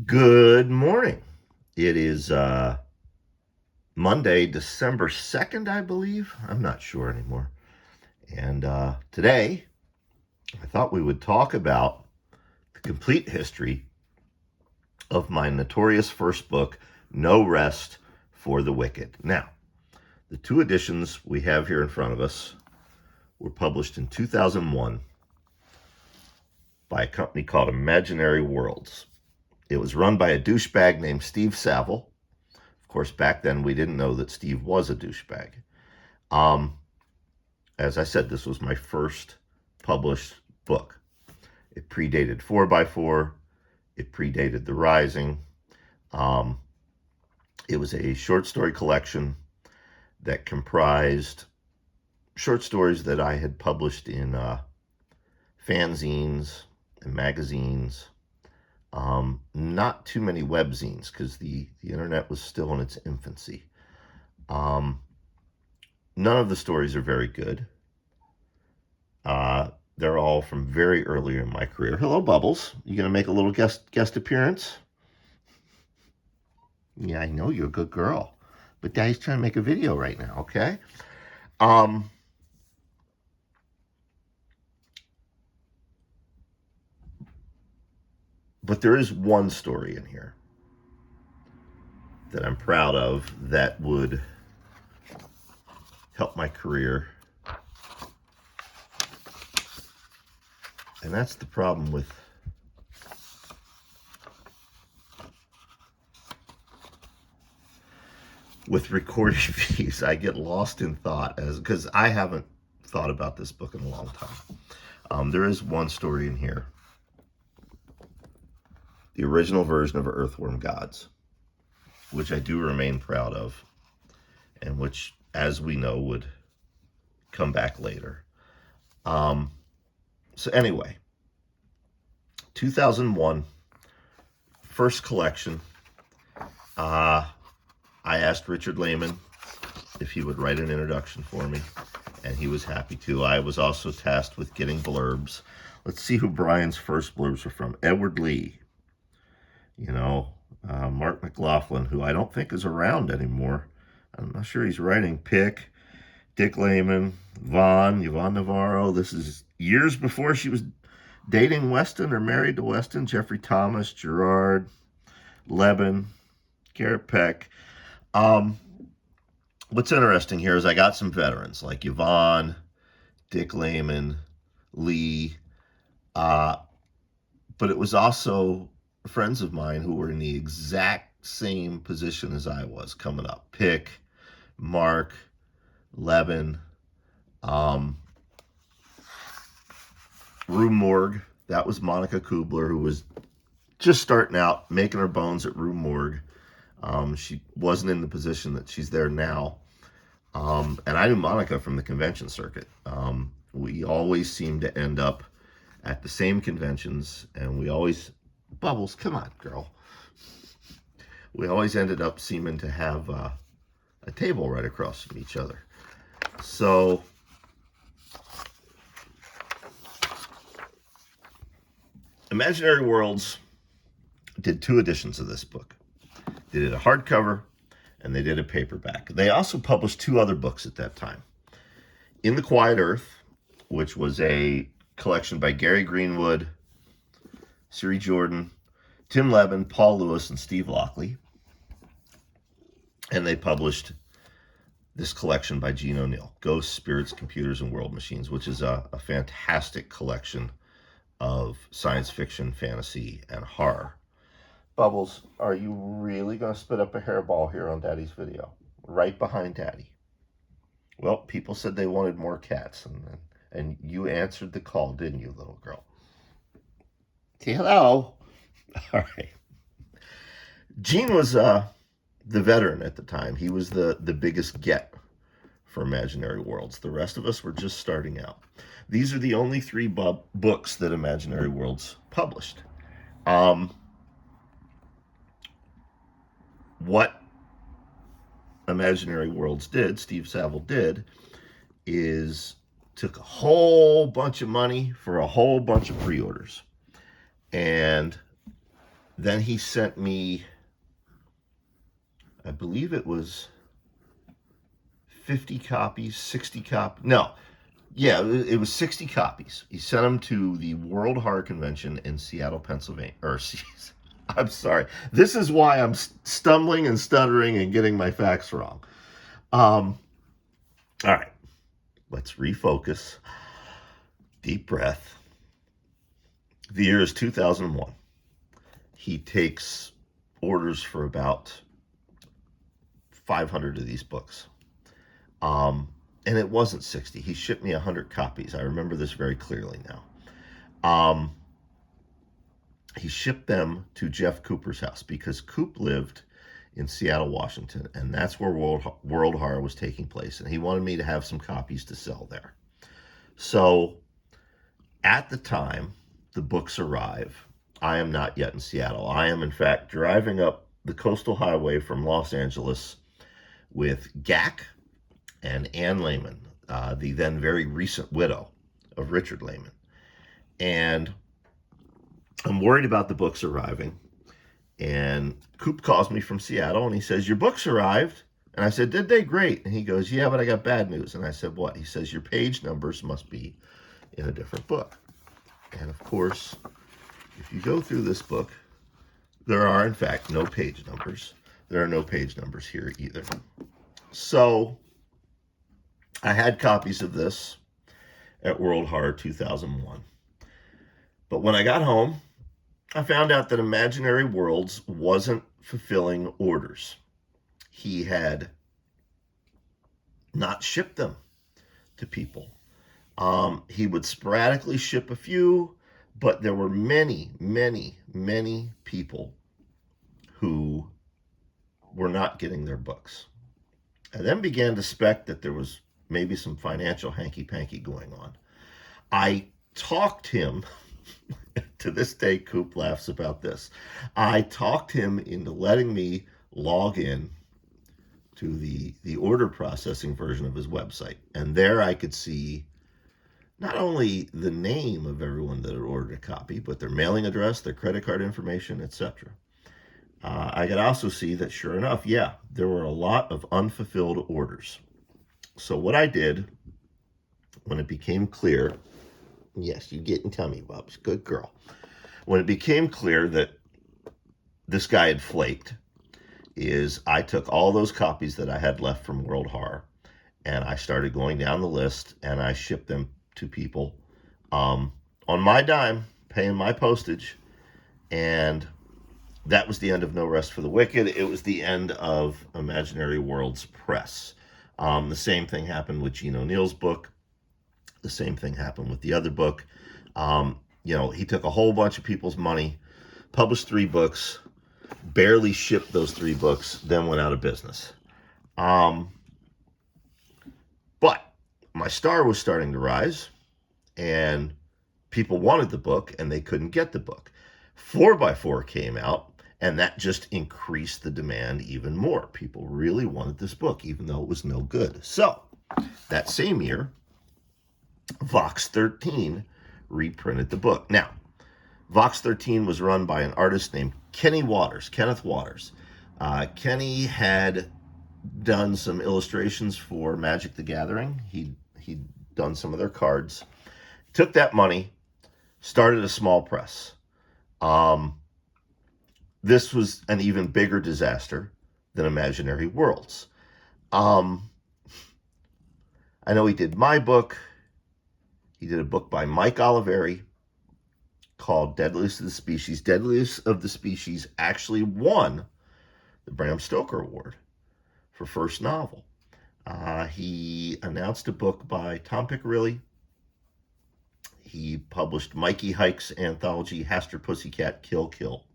Good morning. It is Monday, December 2nd, I believe. I'm not sure anymore. And today, I thought we would talk about the complete history of my notorious first book, No Rest for the Wicked. Now, the two editions we have here in front of us were published in 2001 by a company called Imaginary Worlds. It was run by a douchebag named Steve Saville. Of course, back then we didn't know that Steve was a douchebag. Um, as I said, this was my first published book. It predated 4x4. It predated The Rising. Um, it was a short story collection that comprised short stories that I had published in fanzines and magazines. Not too many webzines because the internet was still in its infancy. None of the stories are very good. They're all from very early in my career. Hello, Bubbles. You gonna make a little guest appearance? Yeah, I know you're a good girl, but Daddy's trying to make a video right now. Okay. Um, but there is one story in here that I'm proud of that would help my career. And that's the problem with recording these. I get lost in thought because I haven't thought about this book in a long time. There is one story in here, the original version of Earthworm Gods, which I do remain proud of, and which, as we know, would come back later. So anyway, 2001, first collection. I asked Richard Lehman if he would write an introduction for me, and he was happy to. I was also tasked with getting blurbs. Let's see who Brian's first blurbs were from. Edward Lee. Mark McLaughlin, who I don't think is around anymore. I'm not sure he's writing. Pick, Dick Lehman, Yvonne Navarro. This is years before she was dating Weston or married to Weston. Jeffrey Thomas, Gerard, Levin, Garrett Peck. What's interesting here is I got some veterans like Yvonne, Dick Lehman, Lee, but it was also friends of mine who were in the exact same position as I was coming up. Pick, Mark, Levin, Rue Morgue. That was Monica Kubler, who was just starting out, making her bones at Rue Morgue. She wasn't in the position that she's there now. And I knew Monica from the convention circuit. We always seemed to end up at the same conventions, and we always, Bubbles, come on, girl. We always ended up seeming to have a table right across from each other. So Imaginary Worlds did two editions of this book. They did a hardcover and they did a paperback. They also published two other books at that time. In the Quiet Earth, which was a collection by Gary Greenwood, Siri Jordan, Tim Levin, Paul Lewis, and Steve Lockley. And they published this collection by Gene O'Neill, Ghosts, Spirits, Computers, and World Machines, which is a fantastic collection of science fiction, fantasy, and horror. Bubbles, are you really going to spit up a hairball here on Daddy's video? Right behind Daddy. Well, people said they wanted more cats, and you answered the call, didn't you, little girl? Say hello. All right. Gene was the veteran at the time. He was the biggest get for Imaginary Worlds. The rest of us were just starting out. These are the only three books that Imaginary Worlds published. What Imaginary Worlds did, Steve Saville did, is took a whole bunch of money for a whole bunch of pre-orders. And Then he sent me, I believe it was 50 copies, 60 copies. No, yeah, it was 60 copies. He sent them to the World Horror Convention in Seattle, Pennsylvania. I'm sorry. This is why I'm stumbling and stuttering and getting my facts wrong. All right, let's refocus. Deep breath. The year is 2001. He takes orders for about 500 of these books. And it wasn't 60. He shipped me 100 copies. I remember this very clearly now. He shipped them to Jeff Cooper's house because Coop lived in Seattle, Washington, and that's where World Horror was taking place. And he wanted me to have some copies to sell there. So at the time the books arrive, I am not yet in Seattle. I am, in fact, driving up the coastal highway from Los Angeles with Gak and Ann Lehman, the then very recent widow of Richard Lehman. And I'm worried about the books arriving. And Coop calls me from Seattle and he says, "Your books arrived." And I said, "Did they? Great." And he goes, "Yeah, but I got bad news." And I said, "What?" He says, "Your page numbers must be in a different book." And of course, if you go through this book, there are, in fact, no page numbers. There are no page numbers here either. So I had copies of this at World Horror 2001. But when I got home, I found out that Imaginary Worlds wasn't fulfilling orders. He had not shipped them to people. He would sporadically ship a few, but there were many, many, many people who were not getting their books. I then began to suspect that there was maybe some financial hanky-panky going on. I talked him, to this day, Coop laughs about this. I talked him into letting me log in to the order processing version of his website. And there I could see not only the name of everyone that had ordered a copy, but their mailing address, their credit card information, etc. I could also see that, sure enough, yeah, there were a lot of unfulfilled orders. So what I did, when it became clear, yes, you get and tell me, Bubs, good girl. When it became clear that this guy had flaked, is I took all those copies that I had left from World Horror, and I started going down the list, and I shipped them to people on my dime, paying my postage, and that was the end of No Rest for the Wicked. It was the end of Imaginary Worlds Press. The same thing happened with Gene O'Neill's book. The same thing happened with the other book. He took a whole bunch of people's money, published 3 books, barely shipped those 3 books, then went out of business. But my star was starting to rise, and people wanted the book, and they couldn't get the book. 4x4 came out, and that just increased the demand even more. People really wanted this book, even though it was no good. So, that same year, Vox 13 reprinted the book. Now, Vox 13 was run by an artist named Kenneth Waters. Kenny had done some illustrations for Magic the Gathering. He'd done some of their cards. Took that money, started a small press. This was an even bigger disaster than Imaginary Worlds. I know he did my book. He did a book by Mike Oliveri called Deadliest of the Species. Deadliest of the Species actually won the Bram Stoker Award for first novel. He announced a book by Tom Piccirilli. He published Mikey Hike's anthology, Haster Pussycat Kill Kill.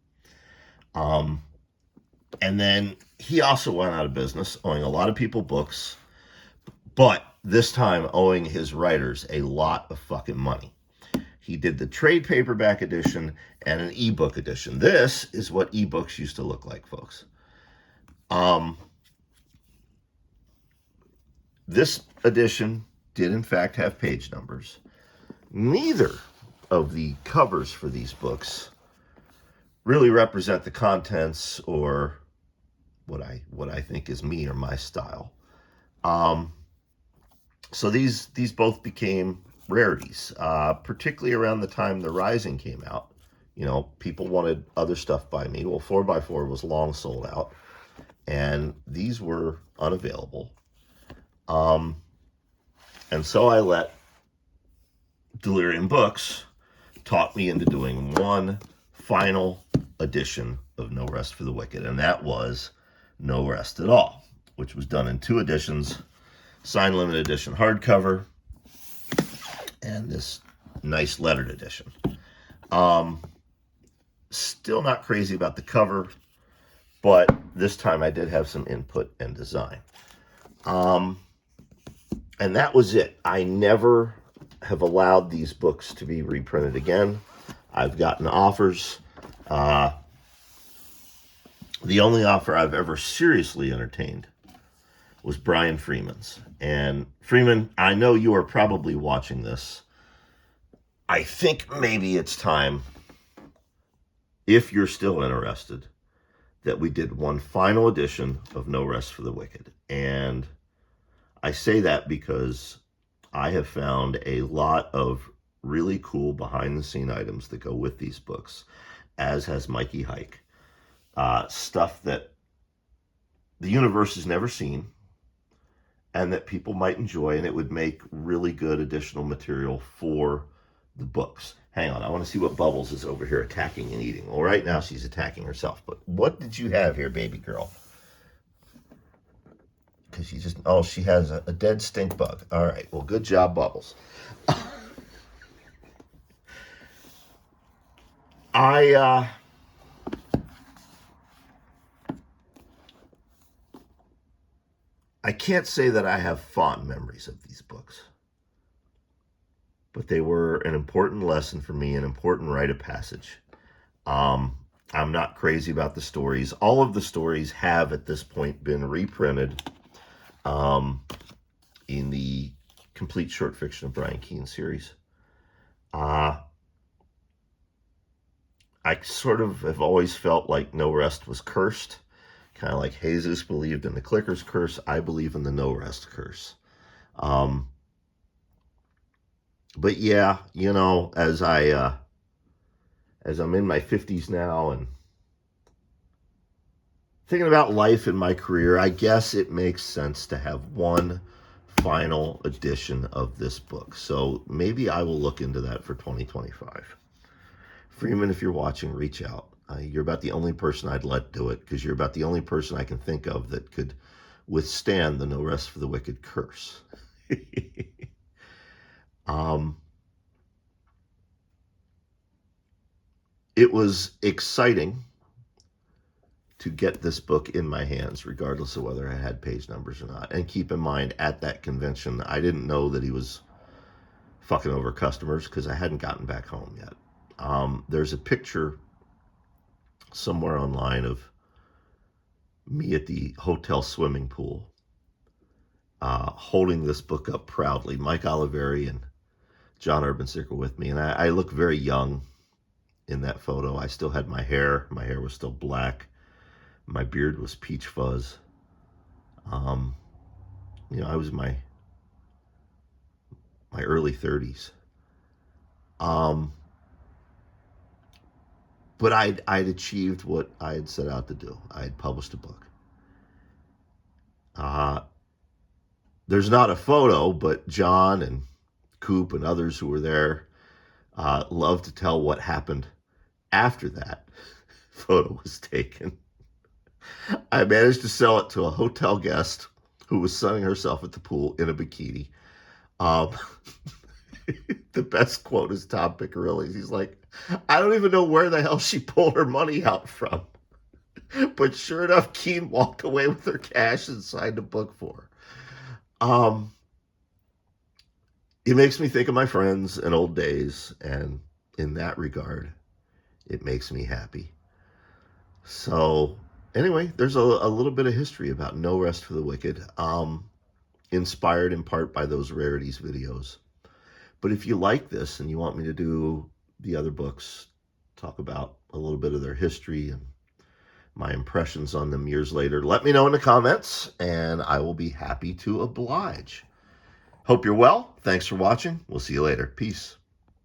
And then he also went out of business, owing a lot of people books, but this time owing his writers a lot of fucking money. He did the trade paperback edition and an ebook edition. This is what ebooks used to look like, folks. This edition did, in fact, have page numbers. Neither of the covers for these books really represent the contents or what I think is me or my style. Um, so these both became rarities, particularly around the time The Rising came out. You know, people wanted other stuff by me. Well, 4x4 was long sold out, and these were unavailable. Um, and so I let Delirium Books talk me into doing one final edition of No Rest for the Wicked, and that was No Rest at All, which was done in 2 editions, signed limited edition hardcover, and this nice lettered edition. Still not crazy about the cover, but this time I did have some input and design. And that was it. I never have allowed these books to be reprinted again. I've gotten offers. The only offer I've ever seriously entertained was Brian Freeman's. And Freeman, I know you are probably watching this. I think maybe it's time, if you're still interested, that we did one final edition of No Rest for the Wicked. And I say that because I have found a lot of really cool behind-the-scene items that go with these books, as has Mikey Hike. Stuff that the universe has never seen and that people might enjoy, and it would make really good additional material for the books. Hang on, I want to see what Bubbles is over here attacking and eating. Well, right now she's attacking herself, but what did you have here, baby girl? Because she just, oh, she has a dead stink bug. All right, well, good job, Bubbles. I can't say that I have fond memories of these books, but they were an important lesson for me, an important rite of passage. I'm not crazy about the stories. All of the stories have, at this point, been reprinted in the complete short fiction of Brian Keene series. I sort of have always felt like No Rest was cursed. Kind of like Jesus believed in the Clicker's curse, I believe in the No Rest curse. But yeah, you know, as I'm in my 50s now and thinking about life and my career, I guess it makes sense to have one final edition of this book. So maybe I will look into that for 2025. Freeman, if you're watching, reach out. You're about the only person I'd let do it, because you're about the only person I can think of that could withstand the No Rest for the Wicked curse. It was exciting to get this book in my hands, regardless of whether I had page numbers or not. And keep in mind, at that convention, I didn't know that he was fucking over customers because I hadn't gotten back home yet. There's a picture somewhere online of me at the hotel swimming pool holding this book up proudly. Mike Oliveri and John Urbansicker with me, and I look very young in that photo. I still had my hair. My hair was still black. My beard was peach fuzz. You know, I was in my early 30s. But I'd achieved what I had set out to do. I had published a book. There's not a photo, but John and Coop and others who were there love to tell what happened after that photo was taken. I managed to sell it to a hotel guest who was sunning herself at the pool in a bikini. The best quote is Tom Picarilli's. He's like, I don't even know where the hell she pulled her money out from. But sure enough, Keene walked away with her cash and signed a book for her. It makes me think of my friends and old days, and in that regard, it makes me happy. So anyway, there's a little bit of history about No Rest for the Wicked, inspired in part by those rarities videos. But if you like this and you want me to do the other books, talk about a little bit of their history and my impressions on them years later. Let me know in the comments, and I will be happy to oblige. Hope you're well. Thanks for watching. We'll see you later. Peace.